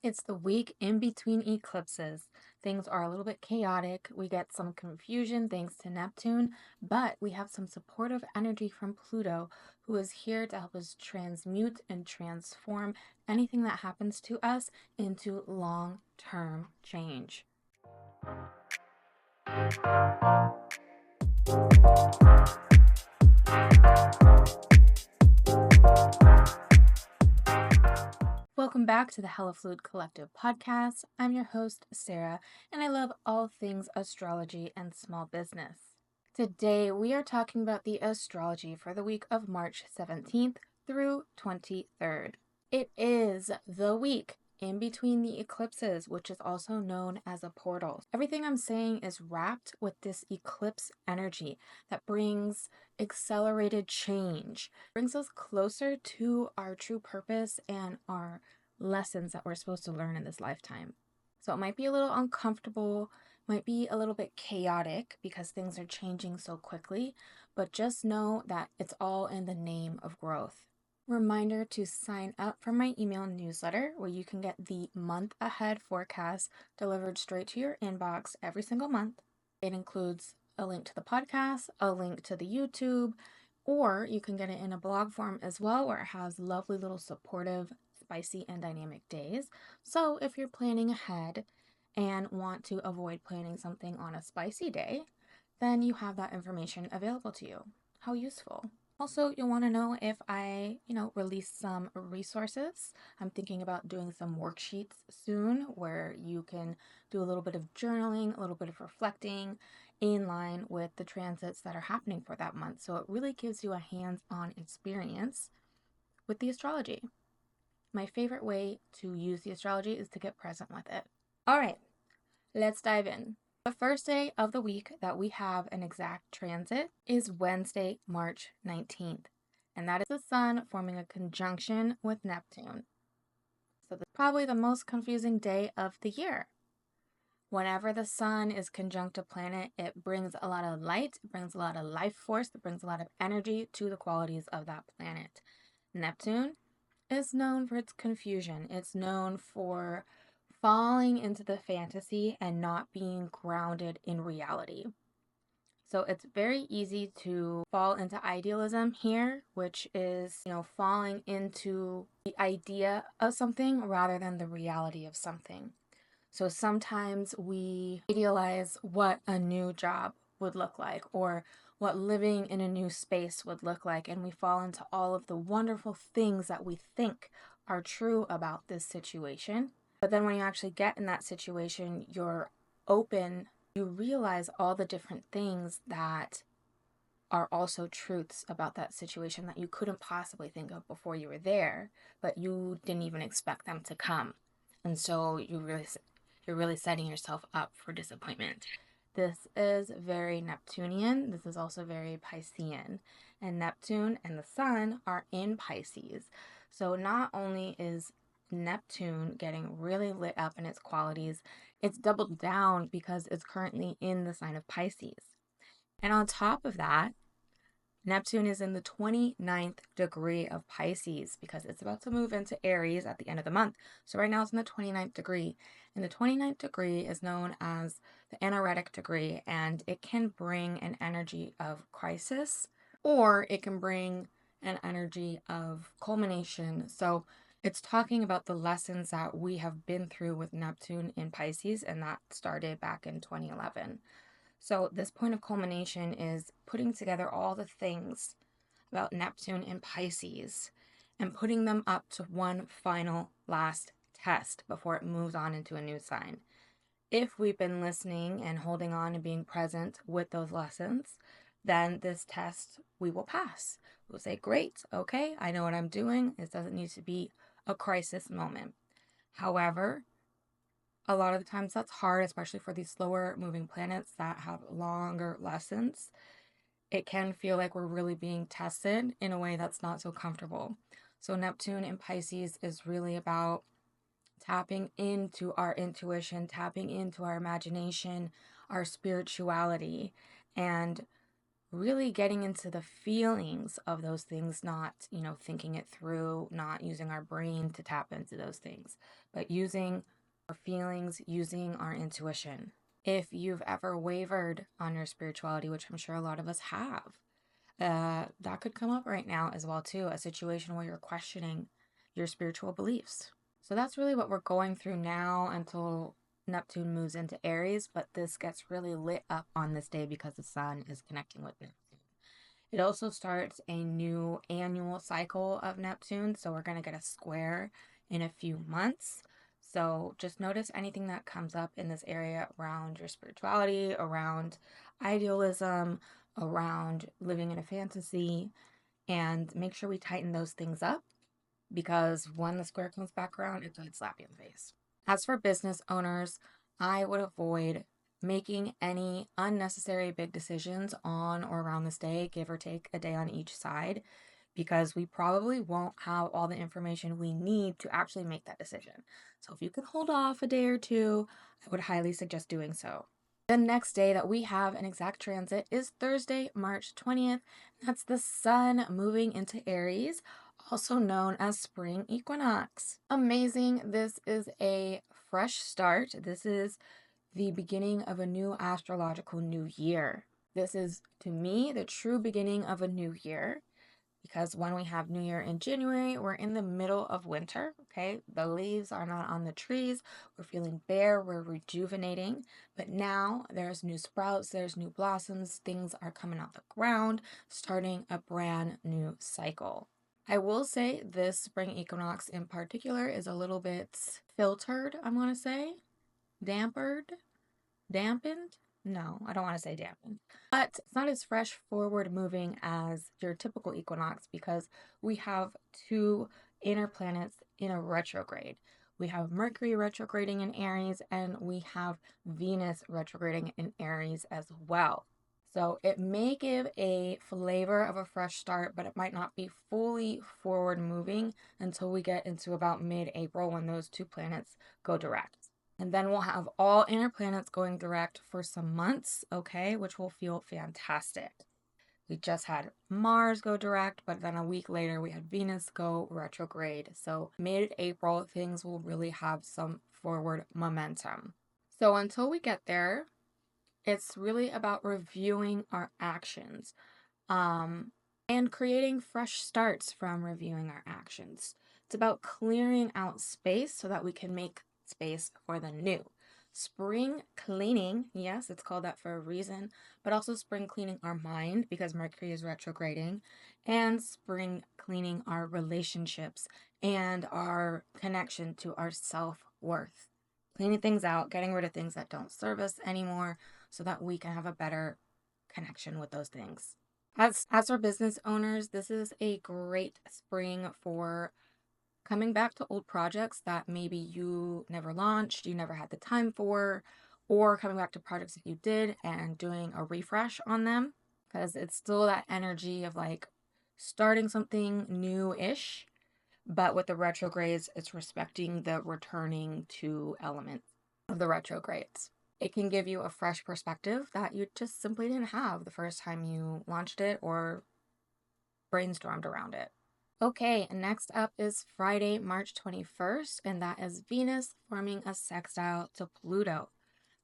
It's the week in between eclipses. Things are a little bit chaotic. We get some confusion thanks to Neptune, but we have some supportive energy from Pluto, who is here to help us transmute and transform anything that happens to us into long-term change. Welcome back to the Hella Fluid Collective podcast. I'm your host, Sarah, and I love all things astrology and small business. Today, we are talking about the astrology for the week of March 17th through 23rd. It is the week in between the eclipses, which is also known as a portal. Everything I'm saying is wrapped with this eclipse energy that brings accelerated change, brings us closer to our true purpose and our lessons that we're supposed to learn in this lifetime. So it might be a little uncomfortable, might be a little bit chaotic because things are changing so quickly, but just know that it's all in the name of growth. Reminder to sign up for my email newsletter where you can get the month ahead forecast delivered straight to your inbox every single month. It includes a link to the podcast, a link to the YouTube, or you can get it in a blog form as well where it has lovely little supportive, spicy, and dynamic days. So if you're planning ahead and want to avoid planning something on a spicy day, then you have that information available to you. How useful. Also, you'll want to know if I, release some resources. I'm thinking about doing some worksheets soon where you can do a little bit of journaling, a little bit of reflecting in line with the transits that are happening for that month. So it really gives you a hands-on experience with the astrology. My favorite way to use the astrology is to get present with it. All right, let's dive in. The first day of the week that we have an exact transit is Wednesday, March 19th, and that is the Sun forming a conjunction with Neptune. So this is probably the most confusing day of the year. Whenever the Sun is conjunct a planet, it brings a lot of light, it brings a lot of life force, it brings a lot of energy to the qualities of that planet. Neptune is known for its confusion. It's known for falling into the fantasy and not being grounded in reality. So it's very easy to fall into idealism here, which is, falling into the idea of something rather than the reality of something. So sometimes we idealize what a new job would look like or what living in a new space would look like, and we fall into all of the wonderful things that we think are true about this situation. But then when you actually get in that situation, you're open, you realize all the different things that are also truths about that situation that you couldn't possibly think of before you were there, but you didn't even expect them to come. And so you're really setting yourself up for disappointment. This is very Neptunian. This is also very Piscean. And Neptune and the Sun are in Pisces. So not only is Neptune getting really lit up in its qualities, it's doubled down because it's currently in the sign of Pisces. And on top of that, Neptune is in the 29th degree of Pisces because it's about to move into Aries at the end of the month. So right now it's in the 29th degree. And the 29th degree is known as the anaretic degree, and it can bring an energy of crisis or it can bring an energy of culmination. So it's talking about the lessons that we have been through with Neptune in Pisces, and that started back in 2011. So this point of culmination is putting together all the things about Neptune in Pisces and putting them up to one final last test before it moves on into a new sign. If we've been listening and holding on and being present with those lessons, then this test we will pass. We'll say, great, okay, I know what I'm doing. It doesn't need to be a crisis moment. However, a lot of the times that's hard, especially for these slower moving planets that have longer lessons. It can feel like we're really being tested in a way that's not so comfortable. So Neptune in Pisces is really about tapping into our intuition, tapping into our imagination, our spirituality, and really getting into the feelings of those things, not, thinking it through, not using our brain to tap into those things, but using our feelings, using our intuition. If you've ever wavered on your spirituality, which I'm sure a lot of us have, that could come up right now as well too, a situation where you're questioning your spiritual beliefs. So that's really what we're going through now until Neptune moves into Aries, but this gets really lit up on this day because the sun is connecting with Neptune. It also starts a new annual cycle of Neptune, so we're going to get a square in a few months. So just notice anything that comes up in this area around your spirituality, around idealism, around living in a fantasy, and make sure we tighten those things up because when the square comes back around, it's going to slap you in the face. As for business owners, I would avoid making any unnecessary big decisions on or around this day, give or take a day on each side, because we probably won't have all the information we need to actually make that decision. So if you can hold off a day or two, I would highly suggest doing so. The next day that we have an exact transit is Thursday, March 20th. That's the sun moving into Aries, also known as Spring Equinox. Amazing. This is a fresh start. This is the beginning of a new astrological new year. This is, to me, the true beginning of a new year. Because when we have New Year in January, we're in the middle of winter, okay? The leaves are not on the trees. We're feeling bare, we're rejuvenating. But now there's new sprouts, there's new blossoms, things are coming out the ground, starting a brand new cycle. I will say this spring equinox in particular is a little bit filtered, I'm going to say. Dampened? No, I don't want to say dampened. But it's not as fresh forward moving as your typical equinox because we have two inner planets in a retrograde. We have Mercury retrograding in Aries and we have Venus retrograding in Aries as well. So it may give a flavor of a fresh start, but it might not be fully forward moving until we get into about mid-April when those two planets go direct. And then we'll have all inner planets going direct for some months, okay, which will feel fantastic. We just had Mars go direct, but then a week later we had Venus go retrograde. So mid-April, things will really have some forward momentum. So until we get there, it's really about reviewing our actions and creating fresh starts from reviewing our actions. It's about clearing out space so that we can make space for the new. Spring cleaning, yes, it's called that for a reason, but also spring cleaning our mind because Mercury is retrograding, and spring cleaning our relationships and our connection to our self-worth. Cleaning things out, getting rid of things that don't serve us anymore so that we can have a better connection with those things. As for business owners, this is a great spring for coming back to old projects that maybe you never launched, you never had the time for, or coming back to projects that you did and doing a refresh on them because it's still that energy of like starting something new-ish, but with the retrogrades, it's respecting the returning to element of the retrogrades. It can give you a fresh perspective that you just simply didn't have the first time you launched it or brainstormed around it. Okay, next up is Friday, March 21st, and that is Venus forming a sextile to Pluto.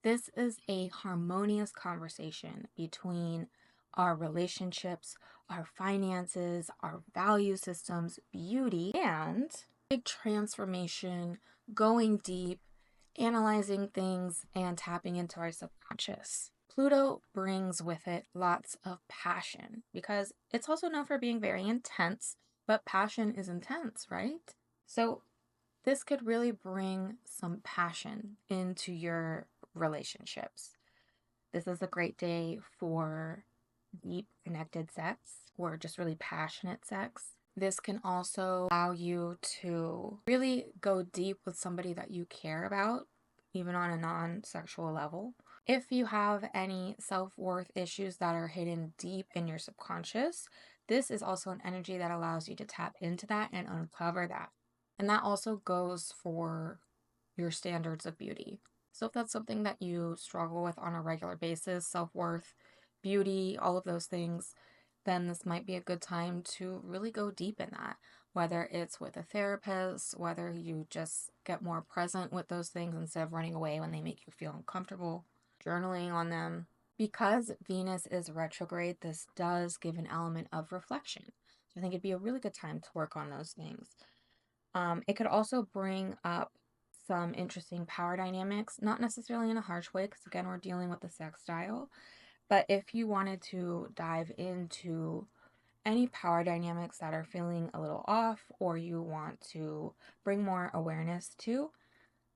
This is a harmonious conversation between our relationships, our finances, our value systems, beauty, and big transformation, going deep, analyzing things, and tapping into our subconscious. Pluto brings with it lots of passion because it's also known for being very intense, but passion is intense, right? So this could really bring some passion into your relationships. This is a great day for deep connected sex or just really passionate sex. This can also allow you to really go deep with somebody that you care about, even on a non-sexual level. If you have any self-worth issues that are hidden deep in your subconscious, this is also an energy that allows you to tap into that and uncover that. And that also goes for your standards of beauty. So if that's something that you struggle with on a regular basis, self-worth, beauty, all of those things, then this might be a good time to really go deep in that. Whether it's with a therapist, whether you just get more present with those things instead of running away when they make you feel uncomfortable, journaling on them. Because Venus is retrograde, this does give an element of reflection. So I think it'd be a really good time to work on those things. It could also bring up some interesting power dynamics, not necessarily in a harsh way, because again, we're dealing with the sextile. But if you wanted to dive into any power dynamics that are feeling a little off, or you want to bring more awareness to,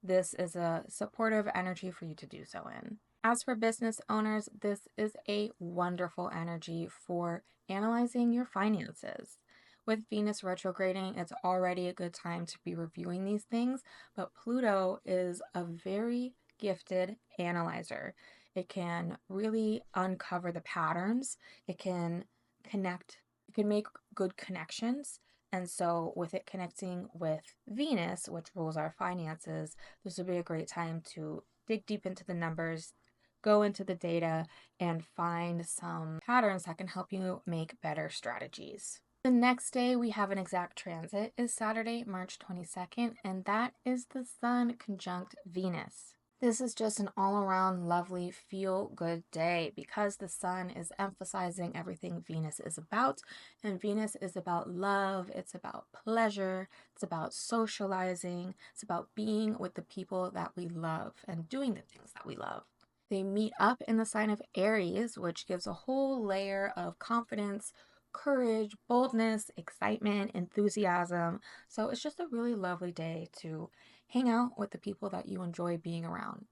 this is a supportive energy for you to do so in. As for business owners, this is a wonderful energy for analyzing your finances. With Venus retrograding, it's already a good time to be reviewing these things, but Pluto is a very gifted analyzer. It can really uncover the patterns. It can connect, it can make good connections. And so, with it connecting with Venus, which rules our finances, this would be a great time to dig deep into the numbers, go into the data, and find some patterns that can help you make better strategies. The next day we have an exact transit is Saturday, March 22nd, and that is the Sun conjunct Venus. This is just an all-around lovely feel-good day because the Sun is emphasizing everything Venus is about, and Venus is about love, it's about pleasure, it's about socializing, it's about being with the people that we love and doing the things that we love. They meet up in the sign of Aries, which gives a whole layer of confidence, courage, boldness, excitement, enthusiasm. So it's just a really lovely day to hang out with the people that you enjoy being around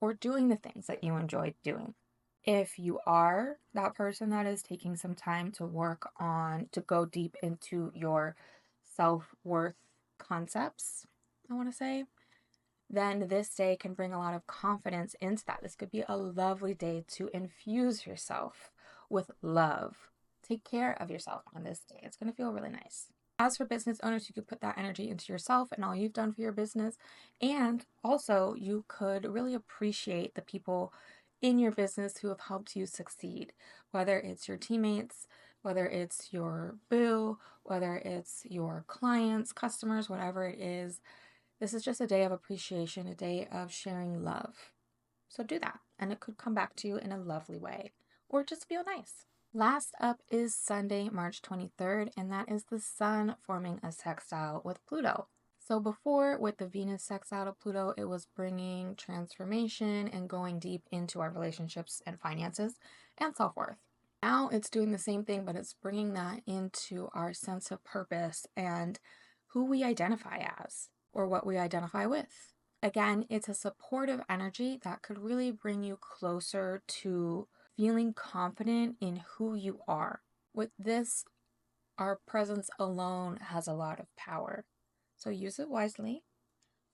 or doing the things that you enjoy doing. If you are that person that is taking some time to work on, to go deep into your self-worth concepts, I want to say, then this day can bring a lot of confidence into that. This could be a lovely day to infuse yourself with love. Take care of yourself on this day. It's going to feel really nice. As for business owners, you could put that energy into yourself and all you've done for your business. And also, you could really appreciate the people in your business who have helped you succeed, whether it's your teammates, whether it's your boo, whether it's your clients, customers, whatever it is. This is just a day of appreciation, a day of sharing love. So do that, and it could come back to you in a lovely way, or just feel nice. Last up is Sunday, March 23rd, and that is the Sun forming a sextile with Pluto. So before, with the Venus sextile to Pluto, it was bringing transformation and going deep into our relationships and finances and self-worth. Now it's doing the same thing, but it's bringing that into our sense of purpose and who we identify as or what we identify with. Again, it's a supportive energy that could really bring you closer to feeling confident in who you are. With this, our presence alone has a lot of power. So use it wisely.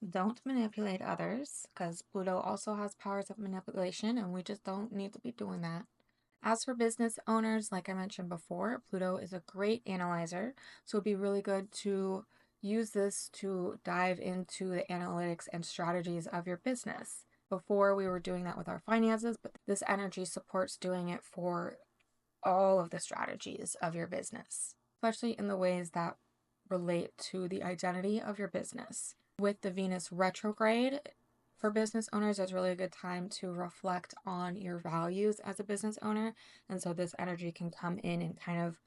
Don't manipulate others, because Pluto also has powers of manipulation, and we just don't need to be doing that. As for business owners, like I mentioned before, Pluto is a great analyzer, so it'd be really good to use this to dive into the analytics and strategies of your business. Before, we were doing that with our finances, but this energy supports doing it for all of the strategies of your business, especially in the ways that relate to the identity of your business. With the Venus retrograde, for business owners, it's really a good time to reflect on your values as a business owner. And so this energy can come in and kind of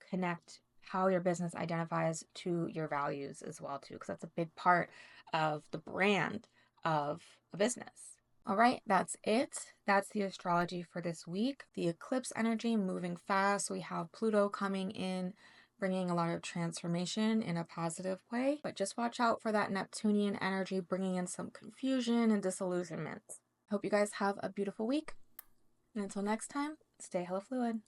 connect how your business identifies to your values as well too, because that's a big part of the brand of a business. All right, that's it. That's the astrology for this week. The eclipse energy moving fast. We have Pluto coming in, bringing a lot of transformation in a positive way. But just watch out for that Neptunian energy, bringing in some confusion and disillusionment. Hope you guys have a beautiful week. And until next time, stay hella fluid.